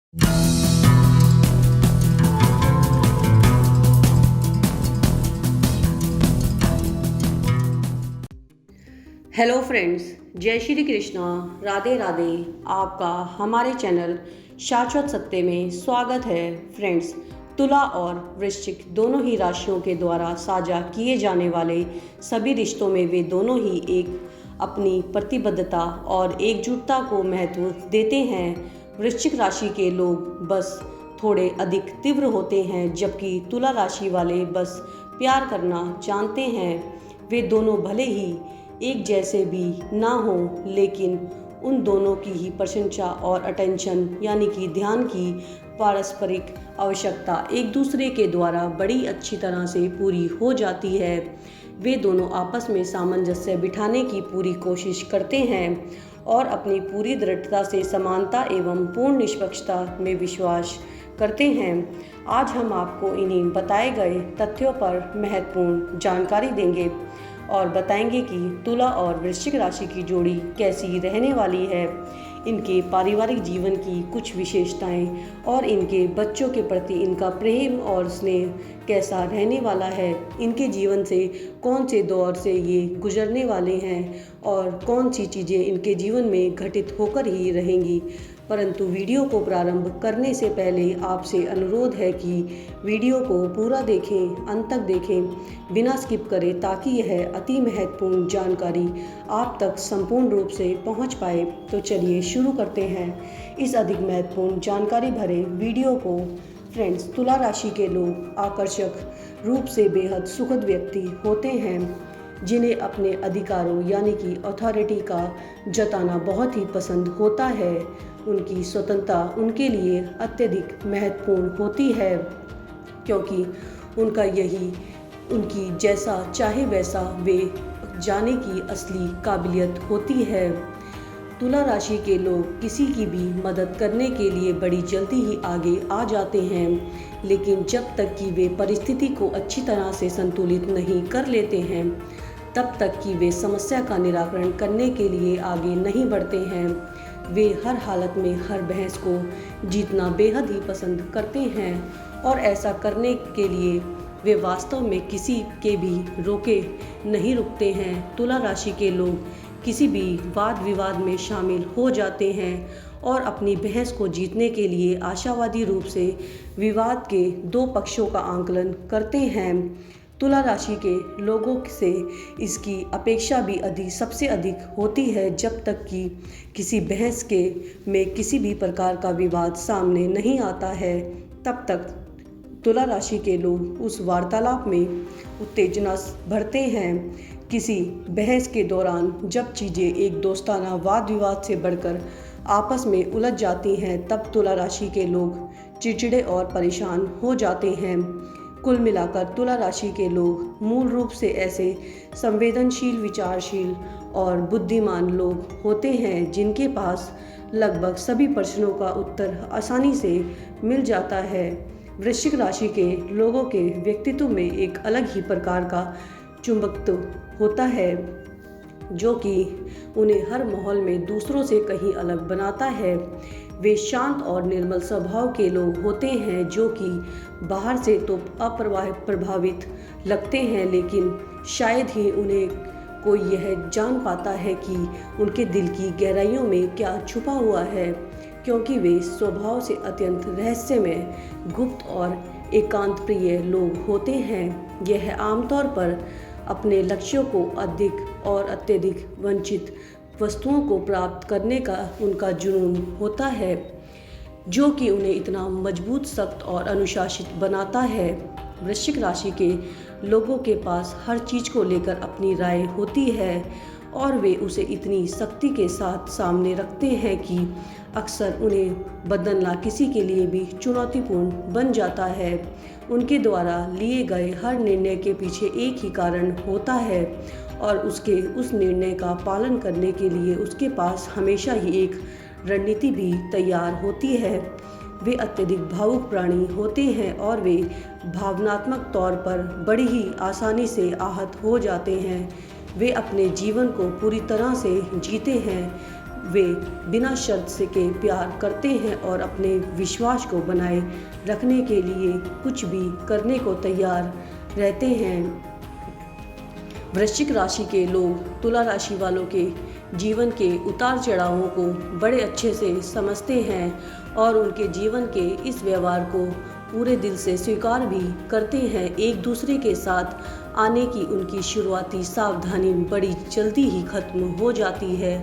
Hello friends, जय श्री कृष्णा, राधे राधे। आपका हमारे चैनल शाश्वत सत्य में स्वागत है। फ्रेंड्स, तुला और वृश्चिक दोनों ही राशियों के द्वारा साझा किए जाने वाले सभी रिश्तों में वे दोनों ही एक अपनी प्रतिबद्धता और एकजुटता को महत्व देते हैं। वृश्चिक राशि के लोग बस थोड़े अधिक तीव्र होते हैं, जबकि तुला राशि वाले बस प्यार करना जानते हैं। वे दोनों भले ही एक जैसे भी ना हो, लेकिन उन दोनों की ही प्रशंसा और अटेंशन यानी कि ध्यान की पारस्परिक आवश्यकता एक दूसरे के द्वारा बड़ी अच्छी तरह से पूरी हो जाती है। वे दोनों आपस में सामंजस्य बिठाने की पूरी कोशिश करते हैं और अपनी पूरी दृढ़ता से समानता एवं पूर्ण निष्पक्षता में विश्वास करते हैं। आज हम आपको इन्हीं बताए गए तथ्यों पर महत्वपूर्ण जानकारी देंगे और बताएंगे कि तुला और वृश्चिक राशि की जोड़ी कैसी रहने वाली है, इनके पारिवारिक जीवन की कुछ विशेषताएं और इनके बच्चों के प्रति इनका प्रेम और स्नेह कैसा रहने वाला है, इनके जीवन से कौन से दौर से ये गुजरने वाले हैं और कौन सी चीज़ें इनके जीवन में घटित होकर ही रहेंगी। परंतु वीडियो को प्रारंभ करने से पहले आपसे अनुरोध है कि वीडियो को पूरा देखें, अंत तक देखें, बिना स्किप करें, ताकि यह अति महत्वपूर्ण जानकारी आप तक संपूर्ण रूप से पहुंच पाए। तो चलिए शुरू करते हैं इस अधिक महत्वपूर्ण जानकारी भरे वीडियो को। फ्रेंड्स, तुला राशि के लोग आकर्षक रूप से बेहद सुखद व्यक्ति होते हैं, जिन्हें अपने अधिकारों यानी कि अथॉरिटी का जताना बहुत ही पसंद होता है। उनकी स्वतंत्रता उनके लिए अत्यधिक महत्वपूर्ण होती है, क्योंकि उनका यही उनकी जैसा चाहे वैसा वे जाने की असली काबिलियत होती है। तुला राशि के लोग किसी की भी मदद करने के लिए बड़ी जल्दी ही आगे आ जाते हैं, लेकिन जब तक कि वे परिस्थिति को अच्छी तरह से संतुलित नहीं कर लेते हैं, तब तक कि वे समस्या का निराकरण करने के लिए आगे नहीं बढ़ते हैं। वे हर हालत में हर बहस को जीतना बेहद ही पसंद करते हैं और ऐसा करने के लिए वे वास्तव में किसी के भी रोके नहीं रुकते हैं। तुला राशि के लोग किसी भी वाद विवाद में शामिल हो जाते हैं और अपनी बहस को जीतने के लिए आशावादी रूप से विवाद के दो पक्षों का आकलन करते हैं। तुला राशि के लोगों से इसकी अपेक्षा भी सबसे अधिक होती है। जब तक कि किसी बहस के में किसी भी प्रकार का विवाद सामने नहीं आता है, तब तक तुला राशि के लोग उस वार्तालाप में उत्तेजना भरते हैं। किसी बहस के दौरान जब चीज़ें एक दोस्ताना वाद विवाद से बढ़कर आपस में उलझ जाती हैं, तब तुला राशि के लोग चिड़चिड़े और परेशान हो जाते हैं। कुल मिलाकर तुला राशि के लोग मूल रूप से ऐसे संवेदनशील, विचारशील और बुद्धिमान लोग होते हैं, जिनके पास लगभग सभी प्रश्नों का उत्तर आसानी से मिल जाता है। वृश्चिक राशि के लोगों के व्यक्तित्व में एक अलग ही प्रकार का चुंबकत्व होता है, जो कि उन्हें हर माहौल में दूसरों से कहीं अलग बनाता है। वे शांत और निर्मल स्वभाव के लोग होते हैं, जो कि बाहर से तो अप्रभावित लगते हैं, लेकिन शायद ही उन्हें कोई यह जान पाता है कि उनके दिल की गहराइयों में क्या छुपा हुआ है, क्योंकि वे स्वभाव से अत्यंत रहस्यमय, गुप्त और एकांत प्रिय लोग होते हैं। यह आमतौर पर अपने लक्ष्यों को अधिक और अत्यधिक वंचित वस्तुओं को प्राप्त करने का उनका जुनून होता है, जो कि उन्हें इतना मजबूत, सख्त और अनुशासित बनाता है। वृश्चिक राशि के लोगों के पास हर चीज़ को लेकर अपनी राय होती है और वे उसे इतनी सख्ती के साथ सामने रखते हैं कि अक्सर उन्हें बदलना किसी के लिए भी चुनौतीपूर्ण बन जाता है। उनके द्वारा लिए गए हर निर्णय के पीछे एक ही कारण होता है और उस निर्णय का पालन करने के लिए उसके पास हमेशा ही एक रणनीति भी तैयार होती है। वे अत्यधिक भावुक प्राणी होते हैं और वे भावनात्मक तौर पर बड़ी ही आसानी से आहत हो जाते हैं। वे अपने जीवन को पूरी तरह से जीते हैं, वे बिना शर्त से के प्यार करते हैं और अपने विश्वास को बनाए रखने के लिए कुछ भी करने को तैयार रहते हैं। वृश्चिक राशि के लोग तुला राशि वालों के जीवन के उतार चढ़ावों को बड़े अच्छे से समझते हैं और उनके जीवन के इस व्यवहार को पूरे दिल से स्वीकार भी करते हैं। एक दूसरे के साथ आने की उनकी शुरुआती सावधानी बड़ी जल्दी ही खत्म हो जाती है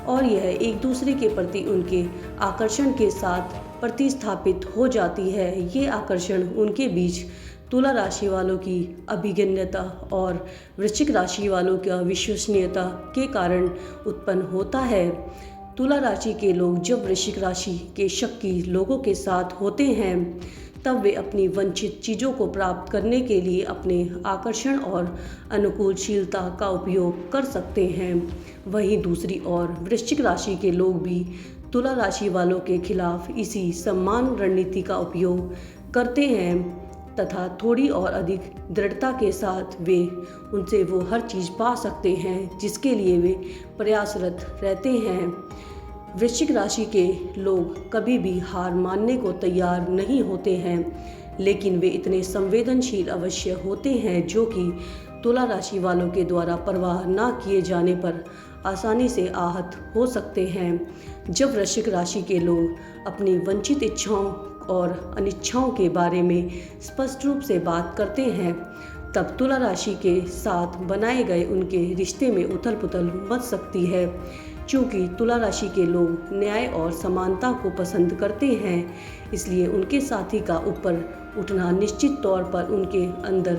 और यह एक दूसरे के प्रति उनके आकर्षण के साथ प्रतिस्थापित हो जाती है। ये आकर्षण उनके बीच तुला राशि वालों की अभिज्ञता और वृश्चिक राशि वालों की विश्वसनीयता के कारण उत्पन्न होता है। तुला राशि के लोग जब वृश्चिक राशि के शक्की लोगों के साथ होते हैं तब वे अपनी वंचित चीज़ों को प्राप्त करने के लिए अपने आकर्षण और अनुकूलशीलता का उपयोग कर सकते हैं। वहीं दूसरी ओर वृश्चिक राशि के लोग भी तुला राशि वालों के खिलाफ इसी सम्मान रणनीति का उपयोग करते हैं तथा थोड़ी और अधिक दृढ़ता के साथ वे उनसे वो हर चीज़ पा सकते हैं जिसके लिए वे प्रयासरत रहते हैं। वृश्चिक राशि के लोग कभी भी हार मानने को तैयार नहीं होते हैं, लेकिन वे इतने संवेदनशील अवश्य होते हैं जो कि तुला राशि वालों के द्वारा परवाह न किए जाने पर आसानी से आहत हो सकते हैं। जब वृश्चिक राशि के लोग अपनी वंचित इच्छाओं और अनिच्छाओं के बारे में स्पष्ट रूप से बात करते हैं तब तुला राशि के साथ बनाए गए उनके रिश्ते में उथल पुथल मच सकती है। चूँकि तुला राशि के लोग न्याय और समानता को पसंद करते हैं, इसलिए उनके साथी का ऊपर उठना निश्चित तौर पर उनके अंदर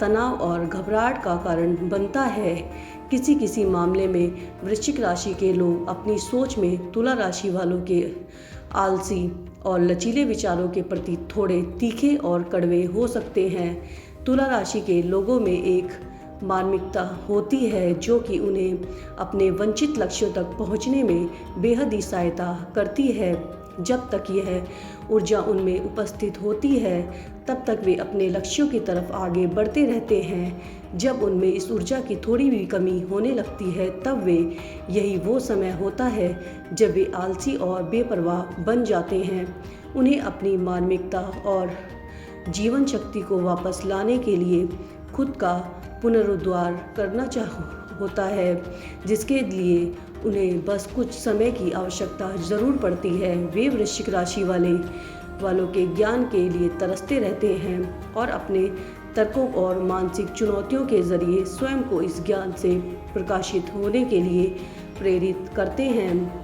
तनाव और घबराहट का कारण बनता है। किसी किसी मामले में वृश्चिक राशि के लोग अपनी सोच में तुला राशि वालों के आलसी और लचीले विचारों के प्रति थोड़े तीखे और कड़वे हो सकते हैं। तुला राशि के लोगों में एक मार्मिकता होती है जो कि उन्हें अपने वंचित लक्ष्यों तक पहुंचने में बेहद ही सहायता करती है। जब तक यह ऊर्जा उनमें उपस्थित होती है तब तक वे अपने लक्ष्यों की तरफ आगे बढ़ते रहते हैं। जब उनमें इस ऊर्जा की थोड़ी भी कमी होने लगती है तब यही वो समय होता है जब वे आलसी और बेपरवाह बन जाते हैं। उन्हें अपनी मार्मिकता और जीवन शक्ति को वापस लाने के लिए खुद का पुनरुद्धार करना होता है, जिसके लिए उन्हें बस कुछ समय की आवश्यकता ज़रूर पड़ती है। वे वृश्चिक राशि वालों के ज्ञान के लिए तरसते रहते हैं और अपने तर्कों और मानसिक चुनौतियों के जरिए स्वयं को इस ज्ञान से प्रकाशित होने के लिए प्रेरित करते हैं।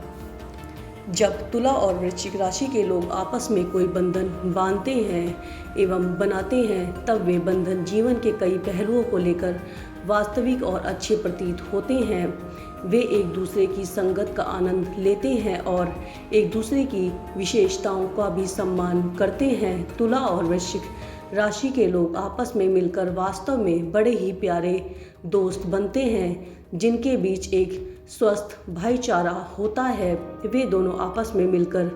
जब तुला और वृश्चिक राशि के लोग आपस में कोई बंधन बांधते हैं एवं बनाते हैं तब वे बंधन जीवन के कई पहलुओं को लेकर वास्तविक और अच्छे प्रतीत होते हैं। वे एक दूसरे की संगत का आनंद लेते हैं और एक दूसरे की विशेषताओं का भी सम्मान करते हैं। तुला और वृश्चिक राशि के लोग आपस में मिलकर वास्तव में बड़े ही प्यारे दोस्त बनते हैं जिनके बीच एक स्वस्थ भाईचारा होता है। वे दोनों आपस में मिलकर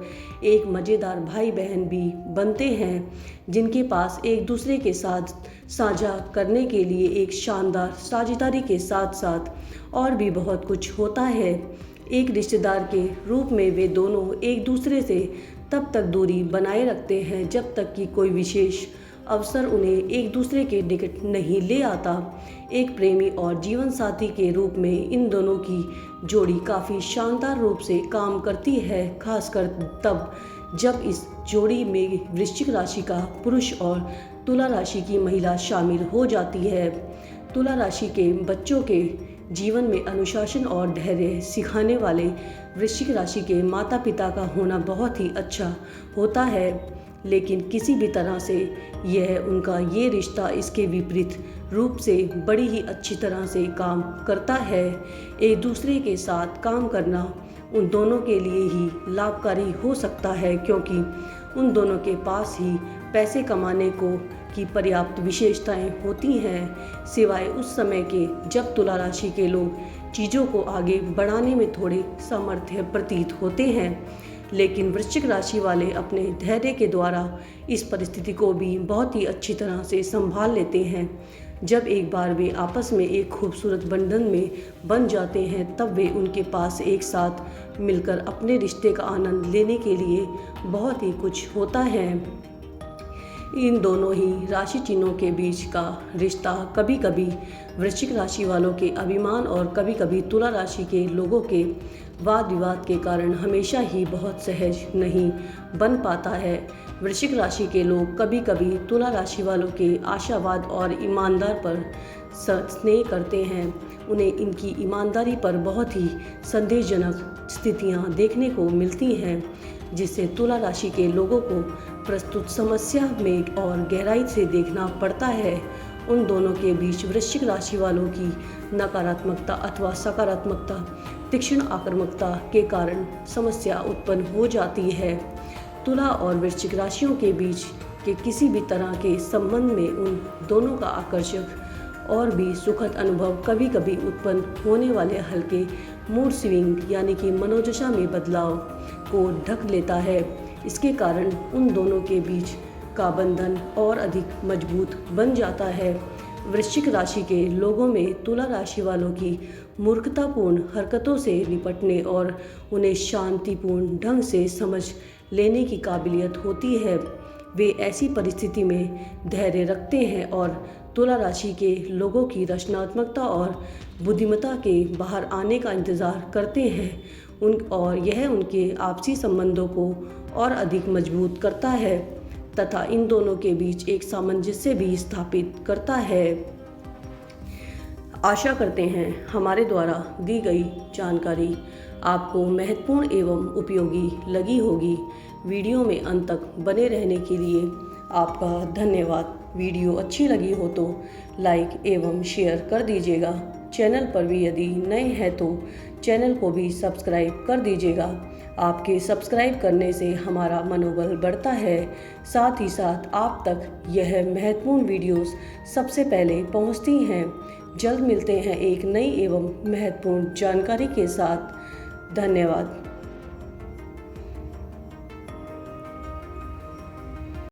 एक मज़ेदार भाई बहन भी बनते हैं जिनके पास एक दूसरे के साथ साझा करने के लिए एक शानदार साझेदारी के साथ साथ और भी बहुत कुछ होता है। एक रिश्तेदार के रूप में वे दोनों एक दूसरे से तब तक दूरी बनाए रखते हैं जब तक कि कोई विशेष अवसर उन्हें एक दूसरे के निकट नहीं ले आता। एक प्रेमी और जीवन साथी के रूप में इन दोनों की जोड़ी काफ़ी शानदार रूप से काम करती है, खासकर तब जब इस जोड़ी में वृश्चिक राशि का पुरुष और तुला राशि की महिला शामिल हो जाती है। तुला राशि के बच्चों के जीवन में अनुशासन और धैर्य सिखाने वाले वृश्चिक राशि के माता पिता का होना बहुत ही अच्छा होता है, लेकिन किसी भी तरह से उनका ये रिश्ता इसके विपरीत रूप से बड़ी ही अच्छी तरह से काम करता है। एक दूसरे के साथ काम करना उन दोनों के लिए ही लाभकारी हो सकता है क्योंकि उन दोनों के पास ही पैसे कमाने की पर्याप्त विशेषताएं होती हैं, सिवाय उस समय के जब तुला राशि के लोग चीज़ों को आगे बढ़ाने में थोड़े सामर्थ्य प्रतीत होते हैं। लेकिन वृश्चिक राशि वाले अपने धैर्य के द्वारा इस परिस्थिति को भी बहुत ही अच्छी तरह से संभाल लेते हैं। जब एक बार वे आपस में एक खूबसूरत बंधन में बन जाते हैं तब वे उनके पास एक साथ मिलकर अपने रिश्ते का आनंद लेने के लिए बहुत ही कुछ होता है। इन दोनों ही राशि चिन्हों के बीच का रिश्ता कभी कभी वृश्चिक राशि वालों के अभिमान और कभी कभी तुला राशि के लोगों के वाद विवाद के कारण हमेशा ही बहुत सहज नहीं बन पाता है। वृश्चिक राशि के लोग कभी कभी तुला राशि वालों के आशावाद और ईमानदार पर स्नेह करते हैं। उन्हें इनकी ईमानदारी पर बहुत ही संदेहजनक स्थितियां देखने को मिलती हैं, जिससे तुला राशि के लोगों को प्रस्तुत समस्या में और गहराई से देखना पड़ता है। उन दोनों के बीच वृश्चिक राशि वालों की नकारात्मकता अथवा सकारात्मकता तीक्ष्ण आक्रामकता के कारण समस्या उत्पन्न हो जाती है। तुला और वृश्चिक राशियों के बीच के किसी भी तरह के संबंध में उन दोनों का आकर्षक और भी सुखद अनुभव कभी कभी उत्पन्न होने वाले हल्के मूड स्विंग यानी कि मनोदशा में बदलाव को ढक लेता है। इसके कारण उन दोनों के बीच का बंधन और अधिक मजबूत बन जाता है। वृश्चिक राशि के लोगों में तुला राशि वालों की मूर्खतापूर्ण हरकतों से निपटने और उन्हें शांतिपूर्ण ढंग से समझ लेने की काबिलियत होती है। वे ऐसी परिस्थिति में धैर्य रखते हैं और तुला राशि के लोगों की रचनात्मकता और बुद्धिमत्ता के बाहर आने का इंतज़ार करते हैं और यह उनके आपसी संबंधों को और अधिक मजबूत करता है तथा इन दोनों के बीच एक सामंजस्य भी स्थापित करता है। आशा करते हैं हमारे द्वारा दी गई जानकारी आपको महत्वपूर्ण एवं उपयोगी लगी होगी। वीडियो में अंत तक बने रहने के लिए आपका धन्यवाद। वीडियो अच्छी लगी हो तो लाइक एवं शेयर कर दीजिएगा। चैनल पर भी यदि नए हैं तो चैनल को भी सब्सक्राइब कर दीजिएगा। आपके सब्सक्राइब करने से हमारा मनोबल बढ़ता है। साथ ही साथ आप तक यह महत्वपूर्ण वीडियोस सबसे पहले पहुंचती हैं। जल्द मिलते हैं एक नई एवं महत्वपूर्ण जानकारी के साथ। धन्यवाद।